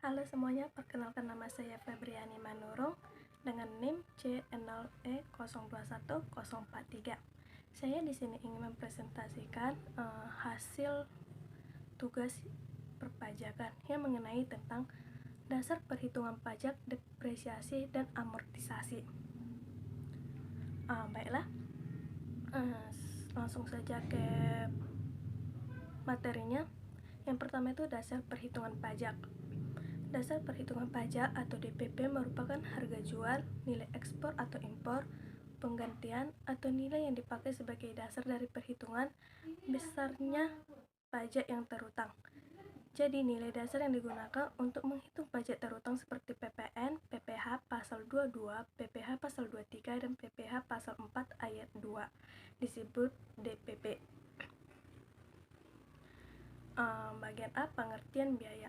Halo semuanya, perkenalkan nama saya Febriani Manurung dengan NIM C0E021043. Saya di sini ingin mempresentasikan hasil tugas perpajakan yang mengenai tentang dasar perhitungan pajak, depresiasi, dan amortisasi. Baiklah, langsung saja ke materinya. Yang pertama itu dasar perhitungan pajak. Dasar perhitungan pajak atau DPP merupakan harga jual, nilai ekspor atau impor, penggantian, atau nilai yang dipakai sebagai dasar dari perhitungan besarnya pajak yang terutang. Jadi nilai dasar yang digunakan untuk menghitung pajak terutang seperti PPN, PPh pasal 22, PPh pasal 23, dan PPh pasal 4 ayat 2 disebut DPP. Bagian A, pengertian biaya.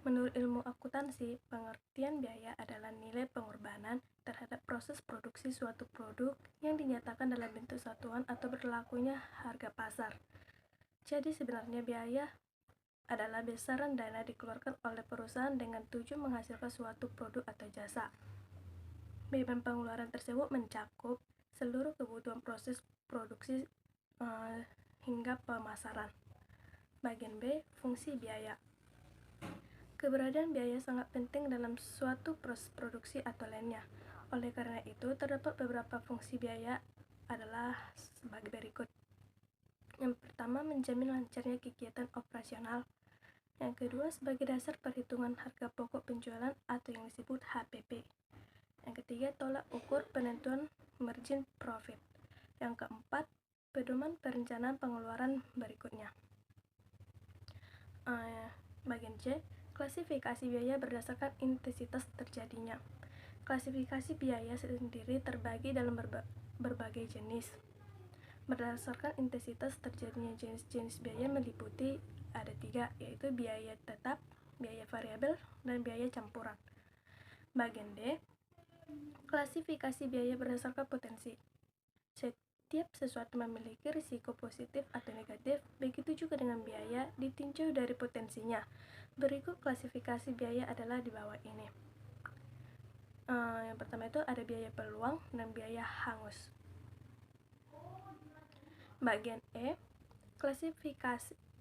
Menurut ilmu akuntansi, pengertian biaya adalah nilai pengorbanan terhadap proses produksi suatu produk yang dinyatakan dalam bentuk satuan atau berlakunya harga pasar. Jadi sebenarnya biaya adalah besaran dana dikeluarkan oleh perusahaan dengan tujuan menghasilkan suatu produk atau jasa. Beban pengeluaran tersebut mencakup seluruh kebutuhan proses produksi hingga pemasaran. Bagian B, fungsi biaya. Keberadaan biaya sangat penting dalam suatu proses produksi atau lainnya. Oleh karena itu, terdapat beberapa fungsi biaya adalah sebagai berikut. Yang pertama, menjamin lancarnya kegiatan operasional. Yang kedua, sebagai dasar perhitungan harga pokok penjualan atau yang disebut HPP. Yang ketiga, tolak ukur penentuan margin profit. Yang keempat, pedoman perencanaan pengeluaran berikutnya. Bagian C, klasifikasi biaya berdasarkan intensitas terjadinya. Klasifikasi biaya sendiri terbagi dalam berbagai jenis. Berdasarkan intensitas terjadinya jenis-jenis biaya meliputi ada 3, yaitu biaya tetap, biaya variabel, dan biaya campuran. Bagian D, klasifikasi biaya berdasarkan potensi. Setiap sesuatu memiliki risiko positif atau negatif, begitu juga dengan biaya ditinjau dari potensinya. Berikut klasifikasi biaya adalah di bawah ini. Yang pertama itu ada biaya peluang dan biaya hangus. Bagian E,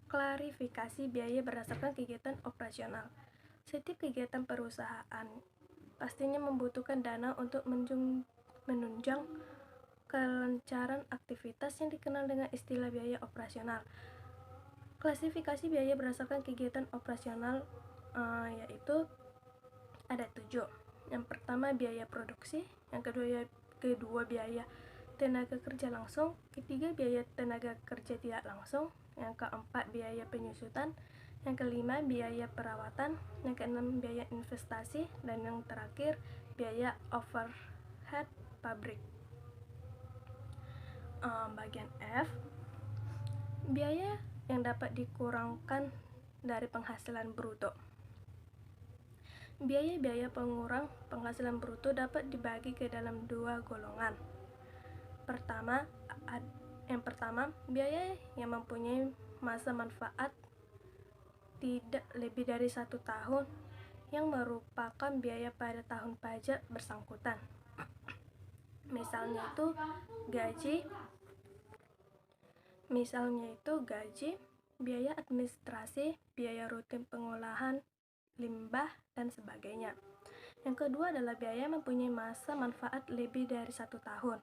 klarifikasi biaya berdasarkan kegiatan operasional. Setiap kegiatan perusahaan pastinya membutuhkan dana untuk menunjang kelancaran aktivitas yang dikenal dengan istilah biaya operasional. Klasifikasi biaya berdasarkan kegiatan operasional yaitu ada 7. Yang pertama biaya produksi, yang kedua biaya tenaga kerja langsung, ketiga biaya tenaga kerja tidak langsung, yang keempat biaya penyusutan, yang kelima biaya perawatan, yang keenam biaya investasi, dan yang terakhir biaya overhead pabrik. Bagian F, biaya yang dapat dikurangkan dari penghasilan bruto. Biaya-biaya pengurang penghasilan bruto dapat dibagi ke dalam 2 golongan. Yang pertama, biaya yang mempunyai masa manfaat tidak lebih dari 1 tahun, yang merupakan biaya pada tahun pajak bersangkutan. Misalnya itu gaji, biaya administrasi, biaya rutin pengolahan limbah, dan sebagainya. Yang kedua adalah biaya mempunyai masa manfaat lebih dari 1 tahun,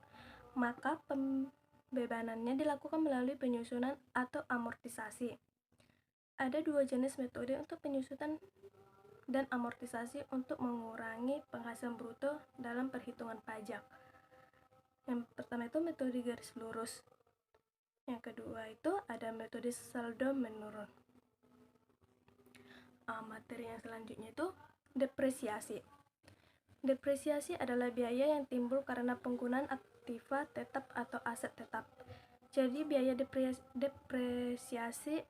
maka pembebanannya dilakukan melalui penyusunan atau amortisasi. Ada 2 jenis metode untuk penyusutan dan amortisasi untuk mengurangi penghasilan bruto dalam perhitungan pajak. Yang pertama itu metode garis lurus. Yang kedua itu ada metode saldo menurun. Materi yang selanjutnya itu depresiasi. Depresiasi adalah biaya yang timbul karena penggunaan aktiva tetap atau aset tetap. Jadi biaya depresiasi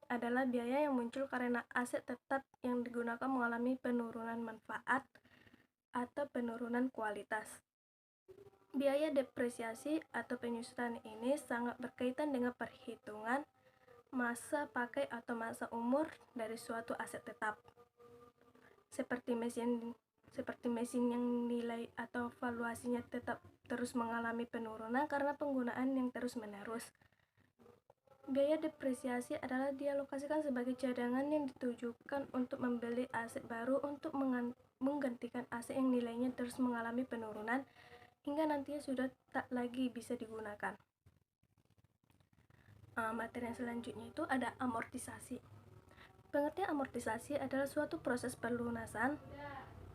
adalah biaya yang muncul karena aset tetap yang digunakan mengalami penurunan manfaat atau penurunan kualitas. Biaya depresiasi atau penyusutan ini sangat berkaitan dengan perhitungan masa pakai atau masa umur dari suatu aset tetap. seperti mesin yang nilai atau valuasinya tetap terus mengalami penurunan karena penggunaan yang terus-menerus. Biaya depresiasi adalah dialokasikan sebagai cadangan yang ditujukan untuk membeli aset baru untuk menggantikan aset yang nilainya terus mengalami penurunan hingga nantinya sudah tak lagi bisa digunakan. Materi yang selanjutnya itu ada amortisasi. Pengertian amortisasi adalah suatu proses pelunasan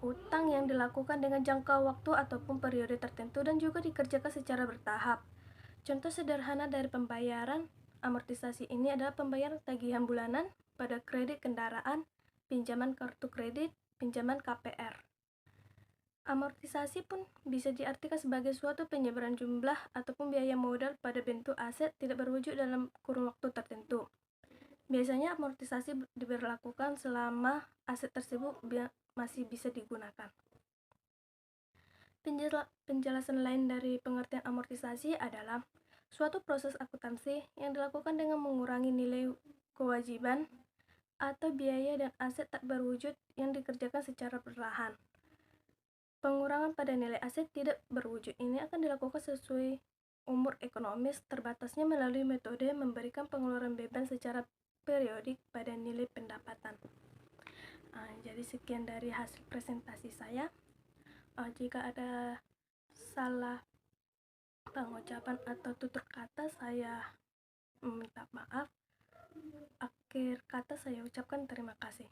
utang yang dilakukan dengan jangka waktu ataupun periode tertentu dan juga dikerjakan secara bertahap. Contoh sederhana dari pembayaran amortisasi ini adalah pembayaran tagihan bulanan pada kredit kendaraan, pinjaman kartu kredit, pinjaman KPR. Amortisasi pun bisa diartikan sebagai suatu penyebaran jumlah ataupun biaya modal pada bentuk aset tidak berwujud dalam kurun waktu tertentu. Biasanya amortisasi diberlakukan selama aset tersebut masih bisa digunakan. Penjelasan lain dari pengertian amortisasi adalah suatu proses akuntansi yang dilakukan dengan mengurangi nilai kewajiban atau biaya dan aset tak berwujud yang dikerjakan secara perlahan. Pengurangan pada nilai aset tidak berwujud ini akan dilakukan sesuai umur ekonomis terbatasnya melalui metode memberikan pengeluaran beban secara periodik pada nilai pendapatan. Jadi sekian dari hasil presentasi saya. Jika ada salah pengucapan atau tutur kata, saya minta maaf. Akhir kata saya ucapkan terima kasih.